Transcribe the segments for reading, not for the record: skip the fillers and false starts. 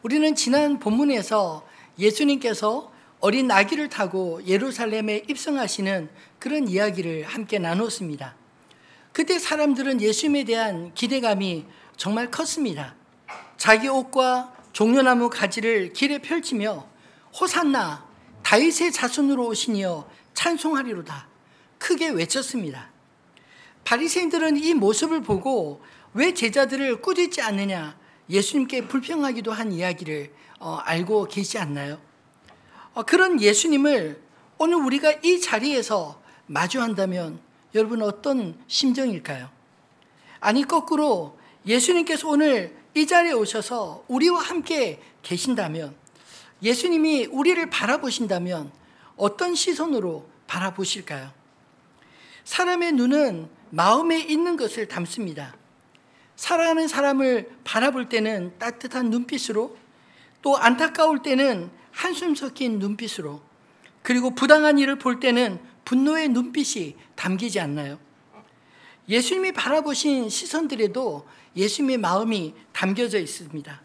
우리는 지난 본문에서 예수님께서 어린 아기를 타고 예루살렘에 입성하시는 그런 이야기를 함께 나눴습니다. 그때 사람들은 예수님에 대한 기대감이 정말 컸습니다. 자기 옷과 종려나무 가지를 길에 펼치며 호산나 다윗의 자손으로 오시니여 찬송하리로다 크게 외쳤습니다. 바리새인들은 이 모습을 보고 왜 제자들을 꾸짖지 않느냐 예수님께 불평하기도 한 이야기를 알고 계시지 않나요? 그런 예수님을 오늘 우리가 이 자리에서 마주한다면 여러분 어떤 심정일까요? 아니 거꾸로 예수님께서 오늘 이 자리에 오셔서 우리와 함께 계신다면, 예수님이 우리를 바라보신다면 어떤 시선으로 바라보실까요? 사람의 눈은 마음에 있는 것을 담습니다. 사랑하는 사람을 바라볼 때는 따뜻한 눈빛으로, 또 안타까울 때는 한숨 섞인 눈빛으로, 그리고 부당한 일을 볼 때는 분노의 눈빛이 담기지 않나요? 예수님이 바라보신 시선들에도 예수님의 마음이 담겨져 있습니다.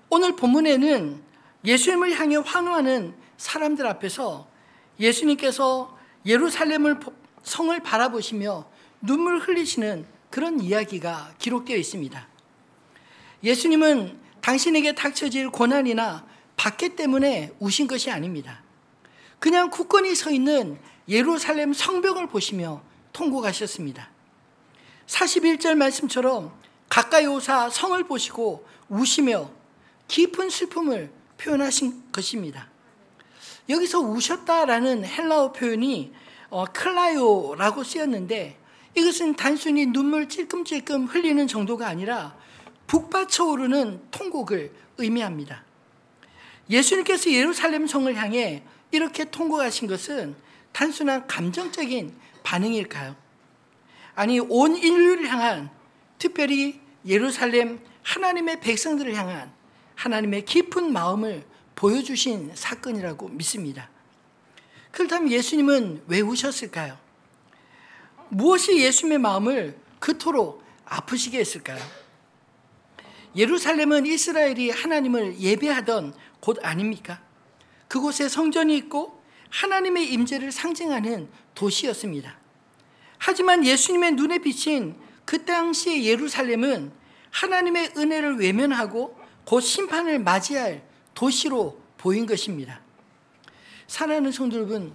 오늘 본문에는 예수님을 향해 환호하는 사람들 앞에서 예수님께서 예루살렘을 성을 바라보시며 눈물 흘리시는 그런 이야기가 기록되어 있습니다. 예수님은 당신에게 닥쳐질 고난이나 박해 때문에 우신 것이 아닙니다. 그냥 굳건히 서 있는 예루살렘 성벽을 보시며 통곡하셨습니다. 41절 말씀처럼 가까이 오사 성을 보시고 우시며 깊은 슬픔을 표현하신 것입니다. 여기서 우셨다라는 헬라어 표현이 클라요라고 쓰였는데, 이것은 단순히 눈물 찔끔찔끔 흘리는 정도가 아니라 북받쳐 오르는 통곡을 의미합니다. 예수님께서 예루살렘 성을 향해 이렇게 통곡하신 것은 단순한 감정적인 반응일까요? 아니, 온 인류를 향한, 특별히 예루살렘 하나님의 백성들을 향한 하나님의 깊은 마음을 보여주신 사건이라고 믿습니다. 그렇다면 예수님은 왜 우셨을까요? 무엇이 예수님의 마음을 그토록 아프시게 했을까요? 예루살렘은 이스라엘이 하나님을 예배하던 곳 아닙니까? 그곳에 성전이 있고 하나님의 임재를 상징하는 도시였습니다. 하지만 예수님의 눈에 비친 그 당시의 예루살렘은 하나님의 은혜를 외면하고 곧 심판을 맞이할 도시로 보인 것입니다. 사랑하는 성도 여러분,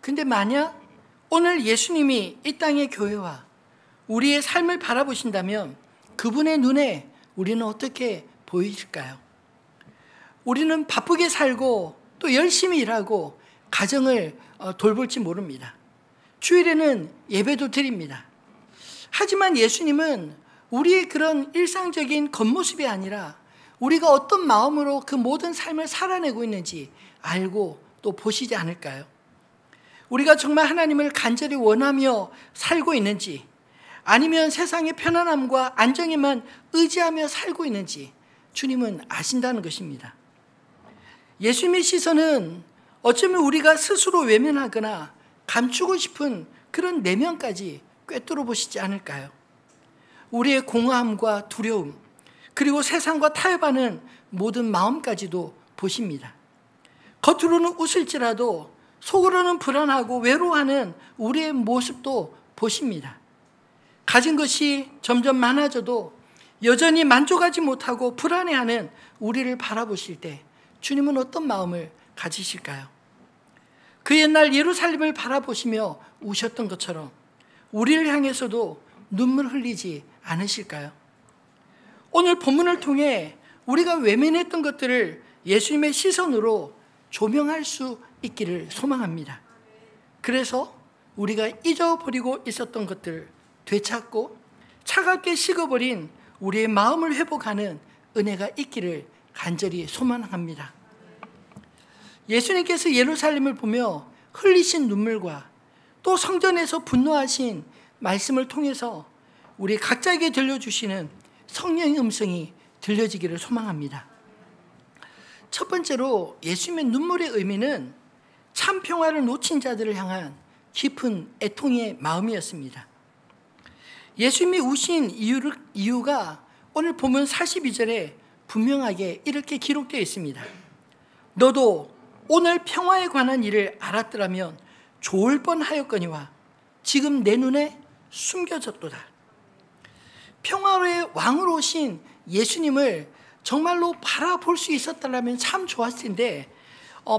근데 만약 오늘 예수님이 이 땅의 교회와 우리의 삶을 바라보신다면 그분의 눈에 우리는 어떻게 보이실까요? 우리는 바쁘게 살고 또 열심히 일하고 가정을 돌볼지 모릅니다. 주일에는 예배도 드립니다. 하지만 예수님은 우리의 그런 일상적인 겉모습이 아니라 우리가 어떤 마음으로 그 모든 삶을 살아내고 있는지 알고 또 보시지 않을까요? 우리가 정말 하나님을 간절히 원하며 살고 있는지, 아니면 세상의 편안함과 안정에만 의지하며 살고 있는지 주님은 아신다는 것입니다. 예수님의 시선은 어쩌면 우리가 스스로 외면하거나 감추고 싶은 그런 내면까지 꿰뚫어 보시지 않을까요? 우리의 공허함과 두려움, 그리고 세상과 타협하는 모든 마음까지도 보십니다. 겉으로는 웃을지라도 속으로는 불안하고 외로워하는 우리의 모습도 보십니다. 가진 것이 점점 많아져도 여전히 만족하지 못하고 불안해하는 우리를 바라보실 때 주님은 어떤 마음을 가지실까요? 그 옛날 예루살렘을 바라보시며 우셨던 것처럼 우리를 향해서도 눈물 흘리지 않으실까요? 오늘 본문을 통해 우리가 외면했던 것들을 예수님의 시선으로 조명할 수 있기를 소망합니다. 그래서 우리가 잊어버리고 있었던 것들을 되찾고 차갑게 식어버린 우리의 마음을 회복하는 은혜가 있기를 간절히 소망합니다. 예수님께서 예루살렘을 보며 흘리신 눈물과 또 성전에서 분노하신 말씀을 통해서 우리 각자에게 들려주시는 성령의 음성이 들려지기를 소망합니다. 첫 번째로 예수님의 눈물의 의미는 참 평화를 놓친 자들을 향한 깊은 애통의 마음이었습니다. 예수님이 우신 이유가 오늘 보면 42절에 분명하게 이렇게 기록되어 있습니다. 너도 오늘 평화에 관한 일을 알았더라면 좋을 뻔하였거니와 지금 내 눈에 숨겨졌도다. 평화의 왕으로 오신 예수님을 정말로 바라볼 수 있었다면 참 좋았을 텐데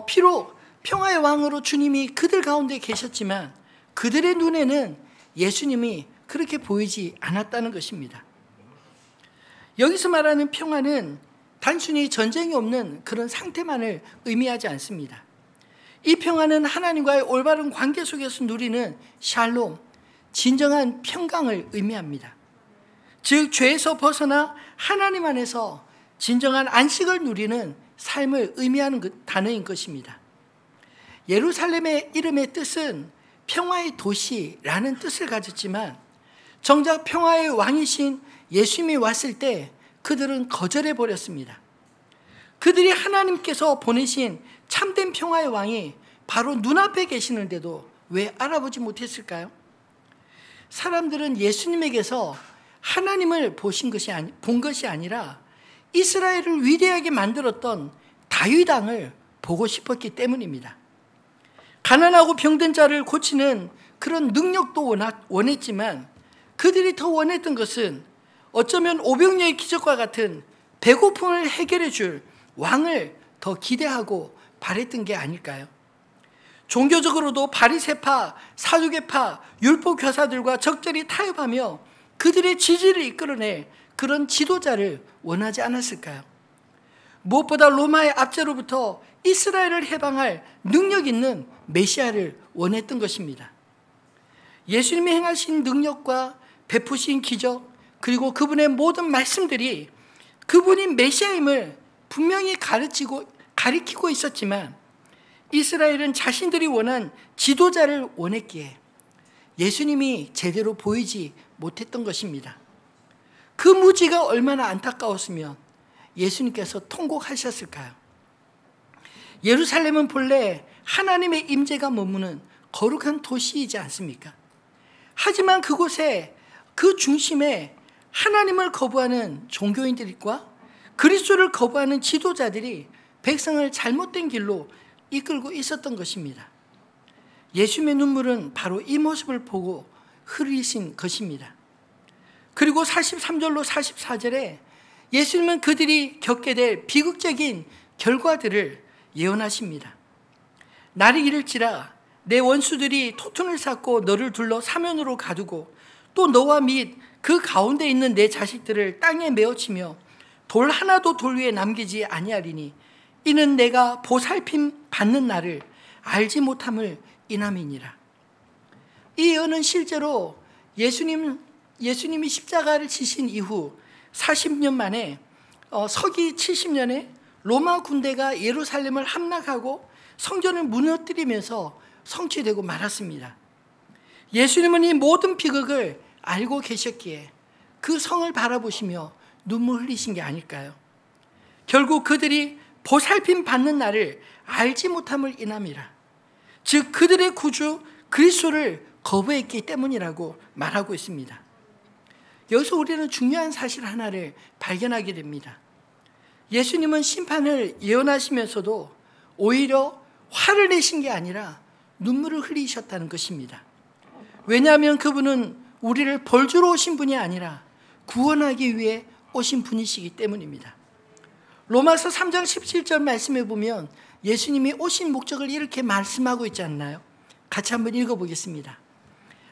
비록 평화의 왕으로 주님이 그들 가운데 계셨지만 그들의 눈에는 예수님이 그렇게 보이지 않았다는 것입니다. 여기서 말하는 평화는 단순히 전쟁이 없는 그런 상태만을 의미하지 않습니다. 이 평화는 하나님과의 올바른 관계 속에서 누리는 샬롬, 진정한 평강을 의미합니다. 즉 죄에서 벗어나 하나님 안에서 진정한 안식을 누리는 삶을 의미하는 단어인 것입니다. 예루살렘의 이름의 뜻은 평화의 도시라는 뜻을 가졌지만 정작 평화의 왕이신 예수님이 왔을 때 그들은 거절해 버렸습니다. 그들이 하나님께서 보내신 참된 평화의 왕이 바로 눈앞에 계시는데도 왜 알아보지 못했을까요? 사람들은 예수님에게서 하나님을 본 것이 아니라 이스라엘을 위대하게 만들었던 다윗 왕을 보고 싶었기 때문입니다. 가난하고 병든 자를 고치는 그런 능력도 원했지만 그들이 더 원했던 것은 어쩌면 오병이어의 기적과 같은 배고픔을 해결해 줄 왕을 더 기대하고 바랬던 게 아닐까요? 종교적으로도 바리새파, 사두개파, 율법 교사들과 적절히 타협하며 그들의 지지를 이끌어낼 그런 지도자를 원하지 않았을까요? 무엇보다 로마의 압제로부터 이스라엘을 해방할 능력 있는 메시아를 원했던 것입니다. 예수님이 행하신 능력과 베푸신 기적 그리고 그분의 모든 말씀들이 그분이 메시아임을 분명히 가리키고 있었지만 이스라엘은 자신들이 원한 지도자를 원했기에 예수님이 제대로 보이지 못했던 것입니다. 그 무지가 얼마나 안타까웠으면 예수님께서 통곡하셨을까요? 예루살렘은 본래 하나님의 임재가 머무는 거룩한 도시이지 않습니까? 하지만 그곳에 그 중심에 하나님을 거부하는 종교인들과 그리스도를 거부하는 지도자들이 백성을 잘못된 길로 이끌고 있었던 것입니다. 예수님의 눈물은 바로 이 모습을 보고 흘리신 것입니다. 그리고 43절로 44절에 예수님은 그들이 겪게 될 비극적인 결과들을 예언하십니다. 날이 이를지라 내 원수들이 토tun을 쌓고 너를 둘러 사면으로 가두고 또 너와 및 그 가운데 있는 내 자식들을 땅에 메어치며 돌 하나도 돌 위에 남기지 아니하리니 이는 내가 보살핌 받는 날을 알지 못함을 인함이니라. 이 예언은 실제로 예수님이 십자가를 지신 이후 40년 만에 서기 70년에 로마 군대가 예루살렘을 함락하고 성전을 무너뜨리면서 성취되고 말았습니다. 예수님은 이 모든 비극을 알고 계셨기에 그 성을 바라보시며 눈물 흘리신 게 아닐까요? 결국 그들이 보살핌 받는 날을 알지 못함을 인함이라. 즉 그들의 구주 그리스도를 거부했기 때문이라고 말하고 있습니다. 여기서 우리는 중요한 사실 하나를 발견하게 됩니다. 예수님은 심판을 예언하시면서도 오히려 화를 내신 게 아니라 눈물을 흘리셨다는 것입니다. 왜냐하면 그분은 우리를 벌주러 오신 분이 아니라 구원하기 위해 오신 분이시기 때문입니다. 로마서 3장 17절 말씀에 보면 예수님이 오신 목적을 이렇게 말씀하고 있지 않나요? 같이 한번 읽어보겠습니다.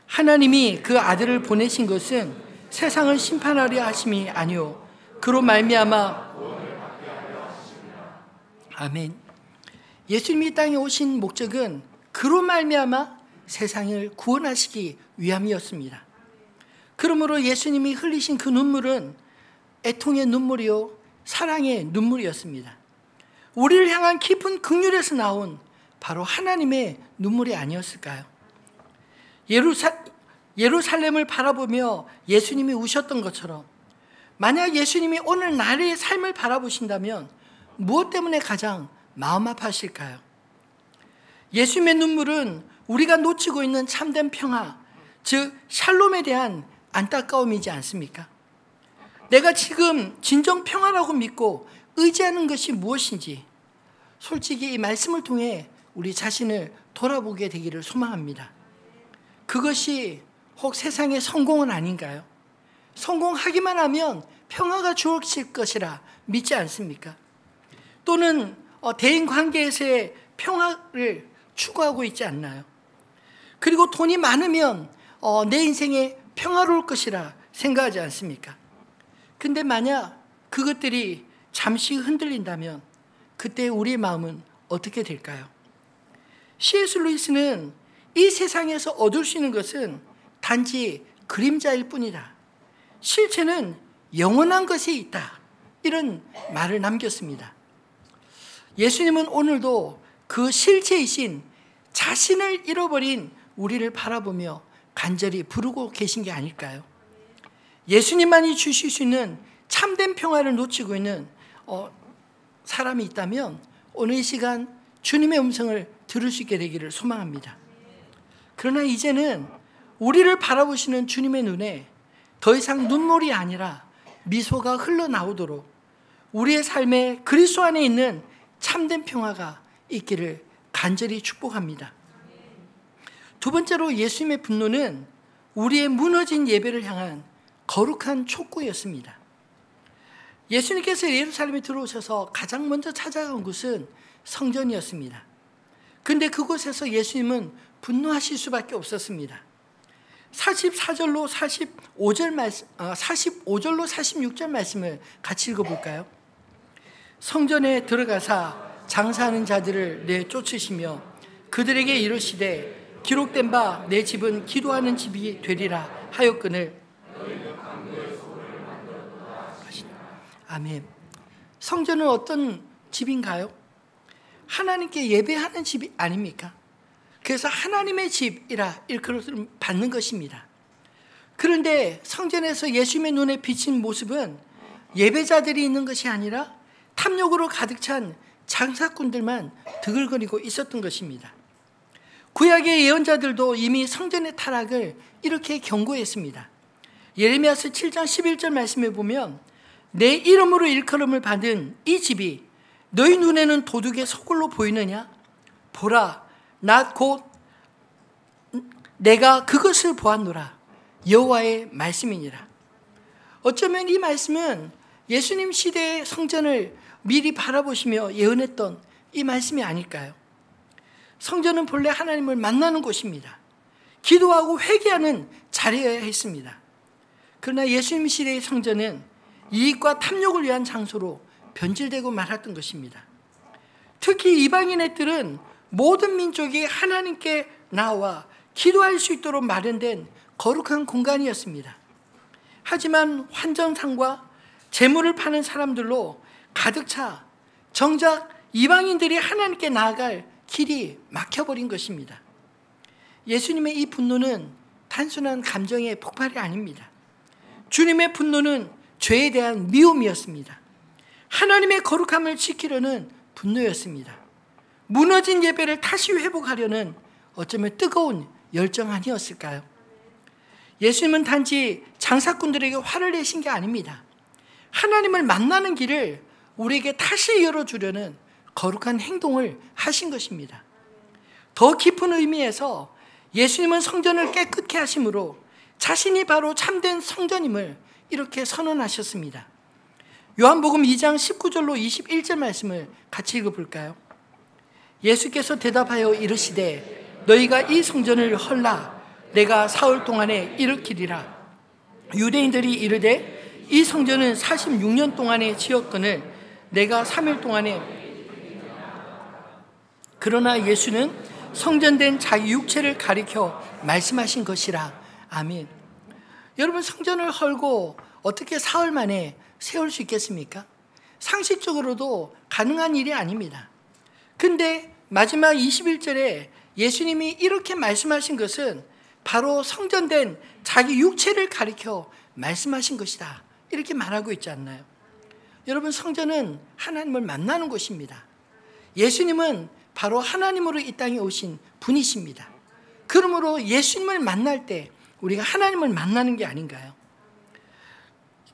하나님이 그 아들을 보내신 것은 세상을 심판하려 하심이 아니요 그로 말미암아 아멘. 예수님이 이 땅에 오신 목적은 그로 말미암아 세상을 구원하시기 위함이었습니다. 그러므로 예수님이 흘리신 그 눈물은 애통의 눈물이요 사랑의 눈물이었습니다. 우리를 향한 깊은 긍휼에서 나온 바로 하나님의 눈물이 아니었을까요? 예루살렘을 바라보며 예수님이 우셨던 것처럼 만약 예수님이 오늘 나의 삶을 바라보신다면 무엇 때문에 가장 마음 아파하실까요? 예수님의 눈물은 우리가 놓치고 있는 참된 평화, 즉 샬롬에 대한 안타까움이지 않습니까? 내가 지금 진정 평화라고 믿고 의지하는 것이 무엇인지 솔직히 이 말씀을 통해 우리 자신을 돌아보게 되기를 소망합니다. 그것이 혹 세상의 성공은 아닌가요? 성공하기만 하면 평화가 주어질 것이라 믿지 않습니까? 또는 대인 관계에서의 평화를 추구하고 있지 않나요? 그리고 돈이 많으면 내 인생에 평화로울 것이라 생각하지 않습니까? 근데 만약 그것들이 잠시 흔들린다면 그때 우리의 마음은 어떻게 될까요? C.S. 루이스는 이 세상에서 얻을 수 있는 것은 단지 그림자일 뿐이다. 실체는 영원한 것에 있다. 이런 말을 남겼습니다. 예수님은 오늘도 그 실체이신 자신을 잃어버린 우리를 바라보며 간절히 부르고 계신 게 아닐까요? 예수님만이 주실 수 있는 참된 평화를 놓치고 있는 사람이 있다면 오늘 이 시간 주님의 음성을 들을 수 있게 되기를 소망합니다. 그러나 이제는 우리를 바라보시는 주님의 눈에 더 이상 눈물이 아니라 미소가 흘러나오도록 우리의 삶에 그리스도 안에 있는 참된 평화가 있기를 간절히 축복합니다. 두 번째로 예수님의 분노는 우리의 무너진 예배를 향한 거룩한 촉구였습니다. 예수님께서 예루살렘에 들어오셔서 가장 먼저 찾아간 곳은 성전이었습니다. 그런데 그곳에서 예수님은 분노하실 수밖에 없었습니다. 44절로 45절로 46절 말씀을 같이 읽어볼까요? 성전에 들어가사 장사하는 자들을 내쫓으시며 그들에게 이르시되 기록된 바 내 집은 기도하는 집이 되리라 하였거늘. 아멘. 성전은 어떤 집인가요? 하나님께 예배하는 집이 아닙니까? 그래서 하나님의 집이라 일컬어서 받는 것입니다. 그런데 성전에서 예수님의 눈에 비친 모습은 예배자들이 있는 것이 아니라 탐욕으로 가득 찬 장사꾼들만 드글거리고 있었던 것입니다. 구약의 예언자들도 이미 성전의 타락을 이렇게 경고했습니다. 예레미야서 7장 11절 말씀에 보면 내 이름으로 일컬음을 받은 이 집이 너희 눈에는 도둑의 소굴로 보이느냐? 보라, 나 곧 내가 그것을 보았노라. 여호와의 말씀이니라. 어쩌면 이 말씀은 예수님 시대의 성전을 미리 바라보시며 예언했던 이 말씀이 아닐까요? 성전은 본래 하나님을 만나는 곳입니다. 기도하고 회개하는 자리여야 했습니다. 그러나 예수님 시대의 성전은 이익과 탐욕을 위한 장소로 변질되고 말았던 것입니다. 특히 이방인의 뜰은 모든 민족이 하나님께 나와 기도할 수 있도록 마련된 거룩한 공간이었습니다. 하지만 환전상과 재물을 파는 사람들로 가득 차 정작 이방인들이 하나님께 나아갈 길이 막혀버린 것입니다. 예수님의 이 분노는 단순한 감정의 폭발이 아닙니다. 주님의 분노는 죄에 대한 미움이었습니다. 하나님의 거룩함을 지키려는 분노였습니다. 무너진 예배를 다시 회복하려는 어쩌면 뜨거운 열정 아니었을까요? 예수님은 단지 장사꾼들에게 화를 내신 게 아닙니다. 하나님을 만나는 길을 우리에게 다시 열어주려는 거룩한 행동을 하신 것입니다. 더 깊은 의미에서 예수님은 성전을 깨끗게 하심으로 자신이 바로 참된 성전임을 이렇게 선언하셨습니다. 요한복음 2장 19절로 21절 말씀을 같이 읽어볼까요? 예수께서 대답하여 이르시되 너희가 이 성전을 헐라 내가 사흘 동안에 일으키리라. 유대인들이 이르되 이 성전은 46년 동안에 지었거늘 내가 3일 동안에. 그러나 예수는 성전된 자기 육체를 가리켜 말씀하신 것이라. 아멘. 여러분, 성전을 헐고 어떻게 사흘 만에 세울 수 있겠습니까? 상식적으로도 가능한 일이 아닙니다. 근데 마지막 21절에 예수님이 이렇게 말씀하신 것은 바로 성전된 자기 육체를 가리켜 말씀하신 것이다. 이렇게 말하고 있지 않나요? 여러분, 성전은 하나님을 만나는 곳입니다. 예수님은 바로 하나님으로 이 땅에 오신 분이십니다. 그러므로 예수님을 만날 때 우리가 하나님을 만나는 게 아닌가요?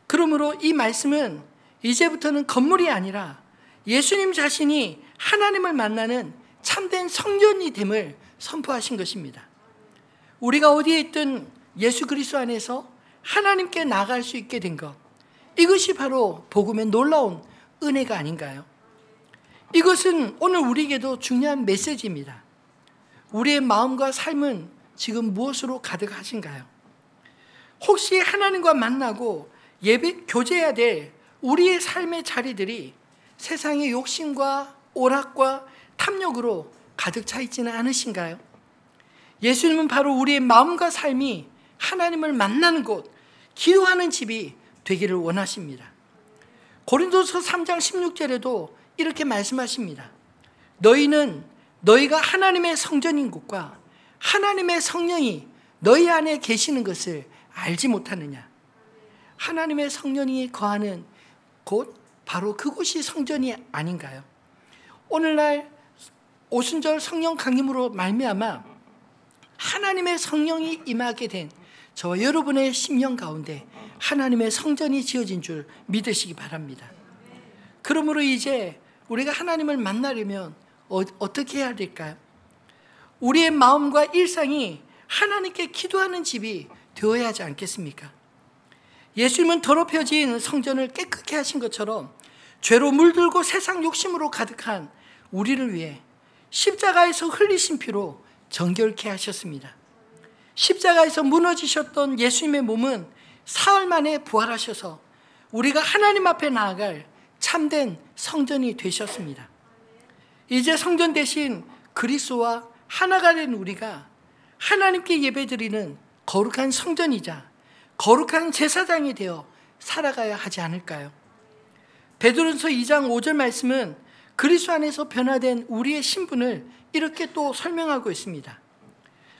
그러므로 이 말씀은 이제부터는 건물이 아니라 예수님 자신이 하나님을 만나는 참된 성전이 됨을 선포하신 것입니다. 우리가 어디에 있든 예수 그리스도 안에서 하나님께 나아갈 수 있게 된 것, 이것이 바로 복음의 놀라운 은혜가 아닌가요? 이것은 오늘 우리에게도 중요한 메시지입니다. 우리의 마음과 삶은 지금 무엇으로 가득하신가요? 혹시 하나님과 만나고 교제해야 될 우리의 삶의 자리들이 세상의 욕심과 오락과 탐욕으로 가득 차 있지는 않으신가요? 예수님은 바로 우리의 마음과 삶이 하나님을 만나는 곳, 기도하는 집이 되기를 원하십니다. 고린도서 3장 16절에도 이렇게 말씀하십니다. 너희는 너희가 하나님의 성전인 곳과 하나님의 성령이 너희 안에 계시는 것을 알지 못하느냐. 하나님의 성령이 거하는 곳, 바로 그곳이 성전이 아닌가요? 오늘날 오순절 성령 강림으로 말미암아 하나님의 성령이 임하게 된 저와 여러분의 심령 가운데 하나님의 성전이 지어진 줄 믿으시기 바랍니다. 그러므로 이제 우리가 하나님을 만나려면 어떻게 해야 될까요? 우리의 마음과 일상이 하나님께 기도하는 집이 되어야 하지 않겠습니까? 예수님은 더럽혀진 성전을 깨끗게 하신 것처럼 죄로 물들고 세상 욕심으로 가득한 우리를 위해 십자가에서 흘리신 피로 정결케 하셨습니다. 십자가에서 무너지셨던 예수님의 몸은 사흘 만에 부활하셔서 우리가 하나님 앞에 나아갈 참된 성전이 되셨습니다. 이제 성전 대신 그리스도와 하나가 된 우리가 하나님께 예배드리는 거룩한 성전이자 거룩한 제사장이 되어 살아가야 하지 않을까요? 베드로전서 2장 5절 말씀은 그리스도 안에서 변화된 우리의 신분을 이렇게 또 설명하고 있습니다.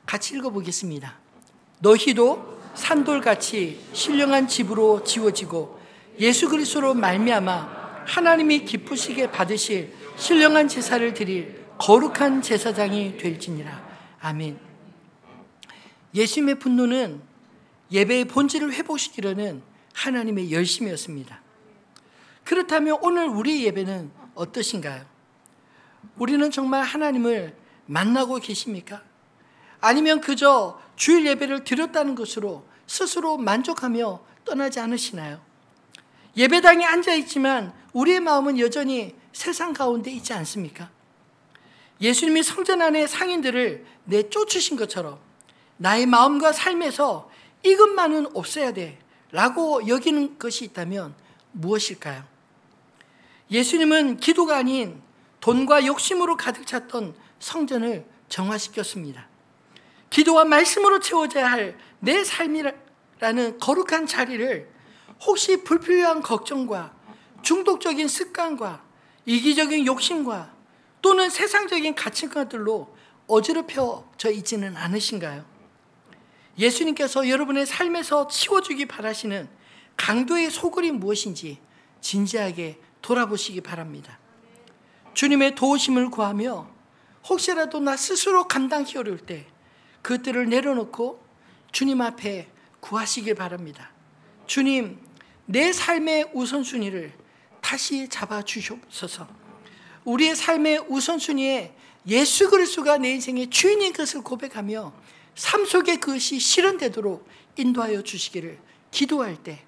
같이 읽어보겠습니다. 너희도 산돌같이 신령한 집으로 지어지고 예수 그리스도로 말미암아 하나님이 기쁘시게 받으실 신령한 제사를 드릴 거룩한 제사장이 될지니라. 아멘. 예수님의 분노는 예배의 본질을 회복시키려는 하나님의 열심이었습니다. 그렇다면 오늘 우리의 예배는 어떠신가요? 우리는 정말 하나님을 만나고 계십니까? 아니면 그저 주일 예배를 드렸다는 것으로 스스로 만족하며 떠나지 않으시나요? 예배당에 앉아있지만 우리의 마음은 여전히 세상 가운데 있지 않습니까? 예수님이 성전 안의 상인들을 내쫓으신 것처럼 나의 마음과 삶에서 이것만은 없어야 돼 라고 여기는 것이 있다면 무엇일까요? 예수님은 기도가 아닌 돈과 욕심으로 가득 찼던 성전을 정화시켰습니다. 기도와 말씀으로 채워져야 할 내 삶이라는 거룩한 자리를 혹시 불필요한 걱정과 중독적인 습관과 이기적인 욕심과 또는 세상적인 가치관들로 어지럽혀져 있지는 않으신가요? 예수님께서 여러분의 삶에서 치워주기 바라시는 강도의 소굴이 무엇인지 진지하게 돌아보시기 바랍니다. 주님의 도우심을 구하며 혹시라도 나 스스로 감당하기 어려울 때 그것들을 내려놓고 주님 앞에 구하시길 바랍니다. 주님, 내 삶의 우선순위를 다시 잡아주시옵소서. 우리의 삶의 우선순위에 예수 그리스도가 내 인생의 주인인 것을 고백하며 삶 속에 그것이 실현되도록 인도하여 주시기를 기도할 때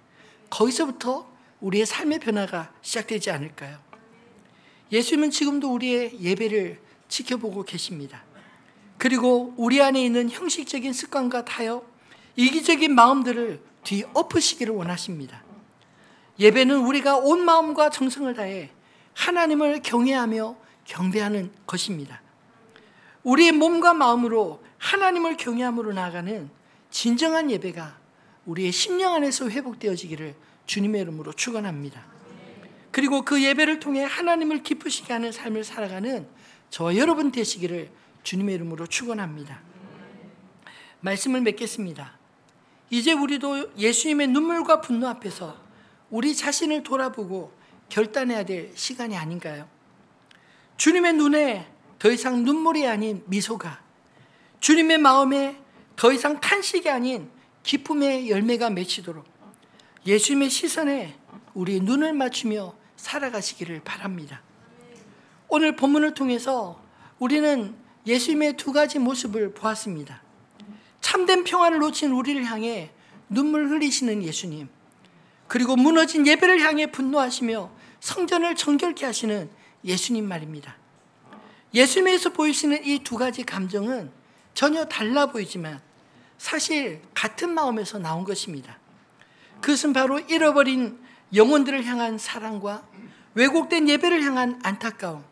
거기서부터 우리의 삶의 변화가 시작되지 않을까요? 예수님은 지금도 우리의 예배를 지켜보고 계십니다. 그리고 우리 안에 있는 형식적인 습관과 타협, 이기적인 마음들을 뒤엎으시기를 원하십니다. 예배는 우리가 온 마음과 정성을 다해 하나님을 경외하며 경배하는 것입니다. 우리의 몸과 마음으로 하나님을 경외함으로 나아가는 진정한 예배가 우리의 심령 안에서 회복되어지기를 주님의 이름으로 축원합니다. 그리고 그 예배를 통해 하나님을 기쁘시게 하는 삶을 살아가는 저와 여러분 되시기를 주님의 이름으로 축원합니다. 말씀을 맺겠습니다. 이제 우리도 예수님의 눈물과 분노 앞에서 우리 자신을 돌아보고 결단해야 될 시간이 아닌가요? 주님의 눈에 더 이상 눈물이 아닌 미소가, 주님의 마음에 더 이상 탄식이 아닌 기쁨의 열매가 맺히도록 예수님의 시선에 우리 눈을 맞추며 살아가시기를 바랍니다. 오늘 본문을 통해서 우리는 예수님의 두 가지 모습을 보았습니다. 참된 평안을 놓친 우리를 향해 눈물 흘리시는 예수님, 그리고 무너진 예배를 향해 분노하시며 성전을 정결케 하시는 예수님 말입니다. 예수님에서 보이시는 이 두 가지 감정은 전혀 달라 보이지만 사실 같은 마음에서 나온 것입니다. 그것은 바로 잃어버린 영혼들을 향한 사랑과 왜곡된 예배를 향한 안타까움,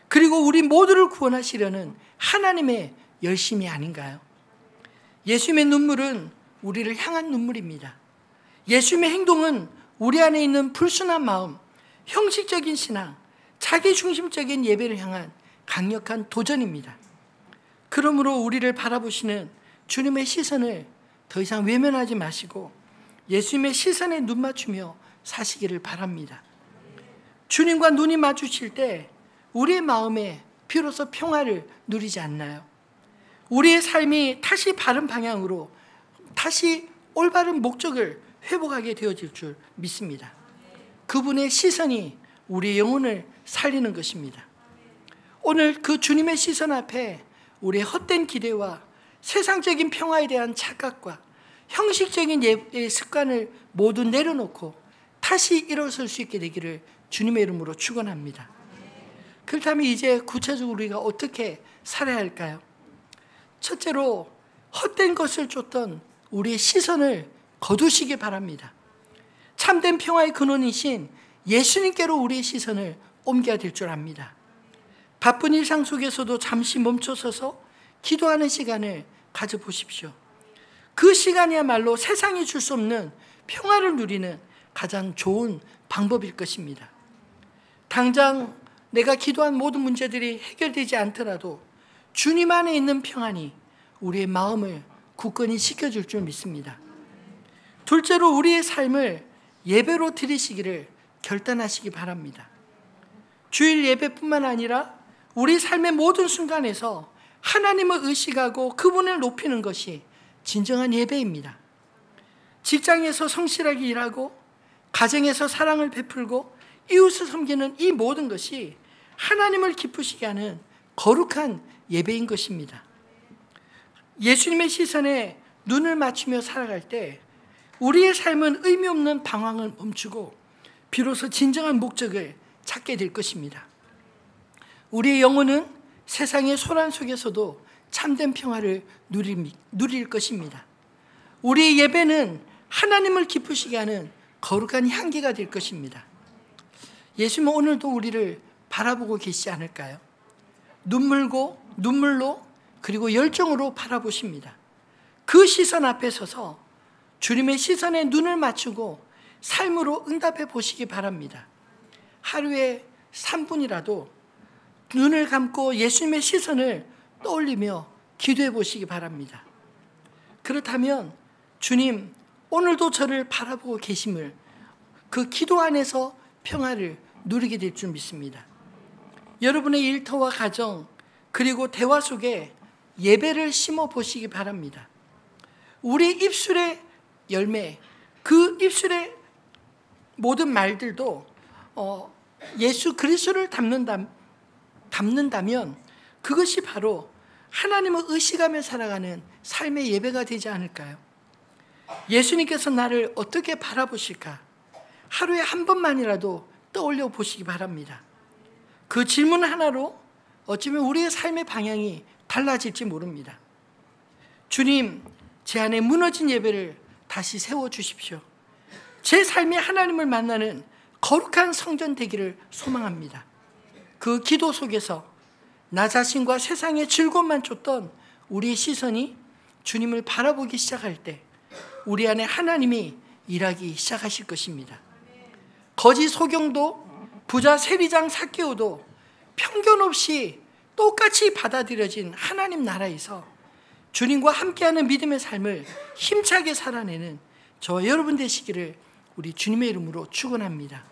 그리고 우리 모두를 구원하시려는 하나님의 열심이 아닌가요? 예수님의 눈물은 우리를 향한 눈물입니다. 예수님의 행동은 우리 안에 있는 불순한 마음, 형식적인 신앙, 자기중심적인 예배를 향한 강력한 도전입니다. 그러므로 우리를 바라보시는 주님의 시선을 더 이상 외면하지 마시고 예수님의 시선에 눈 맞추며 사시기를 바랍니다. 주님과 눈이 마주칠 때 우리의 마음에 비로소 평화를 누리지 않나요? 우리의 삶이 다시 바른 방향으로, 다시 올바른 목적을 회복하게 되어질 줄 믿습니다. 그분의 시선이 우리의 영혼을 살리는 것입니다. 오늘 그 주님의 시선 앞에 우리의 헛된 기대와 세상적인 평화에 대한 착각과 형식적인 예배의 습관을 모두 내려놓고 다시 일어설 수 있게 되기를 주님의 이름으로 축원합니다. 그렇다면 이제 구체적으로 우리가 어떻게 살아야 할까요? 첫째로 헛된 것을 쫓던 우리의 시선을 거두시기 바랍니다. 참된 평화의 근원이신 예수님께로 우리의 시선을 옮겨야 될 줄 압니다. 바쁜 일상 속에서도 잠시 멈춰서서 기도하는 시간을 가져보십시오. 그 시간이야말로 세상이 줄 수 없는 평화를 누리는 가장 좋은 방법일 것입니다. 당장 내가 기도한 모든 문제들이 해결되지 않더라도 주님 안에 있는 평안이 우리의 마음을 굳건히 지켜줄 줄 믿습니다. 둘째로 우리의 삶을 예배로 드리시기를 결단하시기 바랍니다. 주일 예배뿐만 아니라 우리 삶의 모든 순간에서 하나님을 의식하고 그분을 높이는 것이 진정한 예배입니다. 직장에서 성실하게 일하고 가정에서 사랑을 베풀고 이웃을 섬기는 이 모든 것이 하나님을 기쁘시게 하는 거룩한 예배인 것입니다. 예수님의 시선에 눈을 맞추며 살아갈 때 우리의 삶은 의미 없는 방황을 멈추고 비로소 진정한 목적을 찾게 될 것입니다. 우리의 영혼은 세상의 소란 속에서도 참된 평화를 누릴 것입니다. 우리의 예배는 하나님을 기쁘시게 하는 거룩한 향기가 될 것입니다. 예수님은 오늘도 우리를 바라보고 계시지 않을까요? 눈물로 그리고 열정으로 바라보십니다. 그 시선 앞에 서서 주님의 시선에 눈을 맞추고 삶으로 응답해 보시기 바랍니다. 하루에 3분이라도 눈을 감고 예수님의 시선을 떠올리며 기도해 보시기 바랍니다. 그렇다면 주님, 오늘도 저를 바라보고 계심을, 그 기도 안에서 평화를 누리게 될 줄 믿습니다. 여러분의 일터와 가정 그리고 대화 속에 예배를 심어 보시기 바랍니다. 우리 입술의 열매, 그 입술의 모든 말들도 예수 그리스도를 담는다면 그것이 바로 하나님을 의식하며 살아가는 삶의 예배가 되지 않을까요? 예수님께서 나를 어떻게 바라보실까? 하루에 한 번만이라도 떠올려 보시기 바랍니다. 그 질문 하나로 어쩌면 우리의 삶의 방향이 달라질지 모릅니다. 주님, 제 안에 무너진 예배를 다시 세워주십시오. 제 삶이 하나님을 만나는 거룩한 성전 되기를 소망합니다. 그 기도 속에서 나 자신과 세상의 즐거움만 쫓던 우리의 시선이 주님을 바라보기 시작할 때 우리 안에 하나님이 일하기 시작하실 것입니다. 거지 소경도 부자 세리장 삭개오도 편견 없이 똑같이 받아들여진 하나님 나라에서 주님과 함께하는 믿음의 삶을 힘차게 살아내는 저와 여러분 되시기를 우리 주님의 이름으로 축원합니다.